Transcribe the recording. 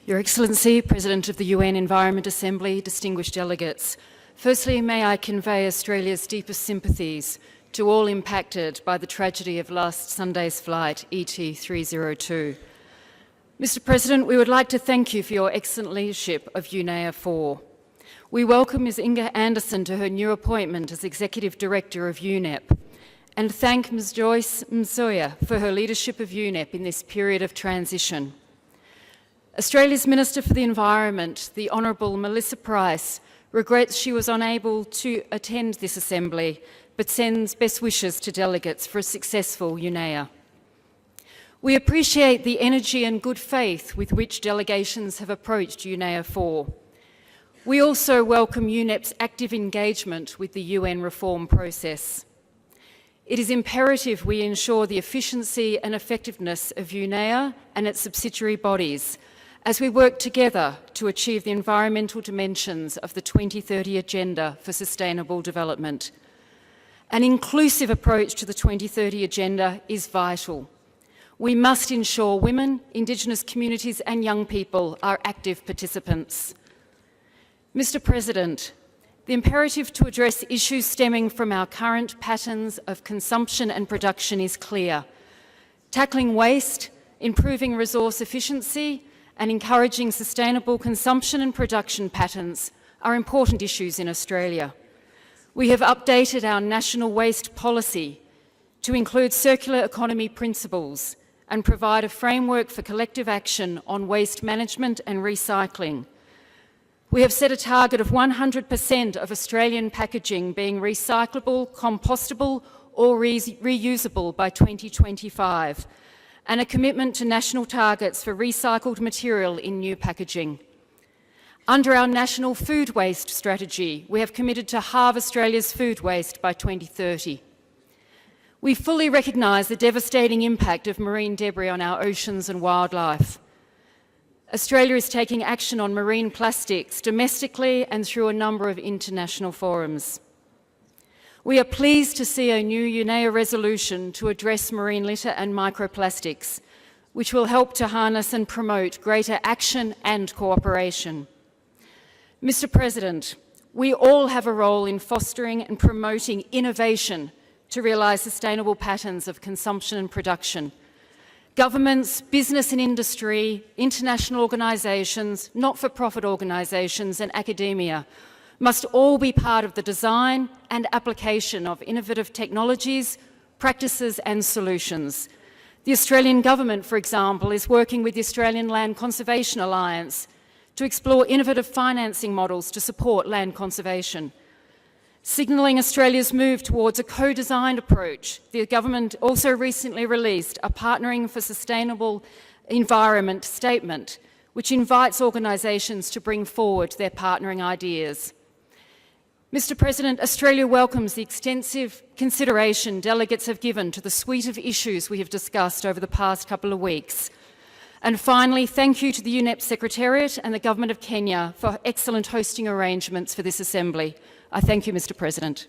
Your Excellency, President of the UN Environment Assembly, distinguished delegates, firstly may I convey Australia's deepest sympathies to all impacted by the tragedy of last Sunday's flight ET302. Mr. President, we would like to thank you for your excellent leadership of UNEA 4. We welcome Ms. Inga Anderson to her new appointment as Executive Director of UNEP and thank Ms. Joyce Msuya for her leadership of UNEP in this period of transition. Australia's Minister for the Environment, the Honourable Melissa Price, regrets she was unable to attend this Assembly, but sends best wishes to delegates for a successful UNEA. We appreciate the energy and good faith with which delegations have approached UNEA 4. We also welcome UNEP's active engagement with the UN reform process. It is imperative we ensure the efficiency and effectiveness of UNEA and its subsidiary bodies as we work together to achieve the environmental dimensions of the 2030 Agenda for Sustainable Development. An inclusive approach to the 2030 Agenda is vital. We must ensure women, Indigenous communities and young people are active participants. Mr. President, the imperative to address issues stemming from our current patterns of consumption and production is clear. Tackling waste, improving resource efficiency, and encouraging sustainable consumption and production patterns are important issues in Australia. We have updated our national waste policy to include circular economy principles and provide a framework for collective action on waste management and recycling. We have set a target of 100% of Australian packaging being recyclable, compostable or reusable by 2025, and a commitment to national targets for recycled material in new packaging. Under our National Food Waste Strategy, we have committed to halve Australia's food waste by 2030. We fully recognise the devastating impact of marine debris on our oceans and wildlife. Australia is taking action on marine plastics domestically and through a number of international forums. We are pleased to see a new UNEA resolution to address marine litter and microplastics, which will help to harness and promote greater action and cooperation. Mr. President, we all have a role in fostering and promoting innovation to realise sustainable patterns of consumption and production. Governments, business and industry, international organisations, not-for-profit organisations and academia must all be part of the design and application of innovative technologies, practices and solutions. The Australian Government, for example, is working with the Australian Land Conservation Alliance to explore innovative financing models to support land conservation. Signalling Australia's move towards a co-designed approach, the government also recently released a Partnering for Sustainable Environment statement, which invites organisations to bring forward their partnering ideas. Mr. President, Australia welcomes the extensive consideration delegates have given to the suite of issues we have discussed over the past couple of weeks. And finally, thank you to the UNEP Secretariat and the Government of Kenya for excellent hosting arrangements for this Assembly. I thank you, Mr. President.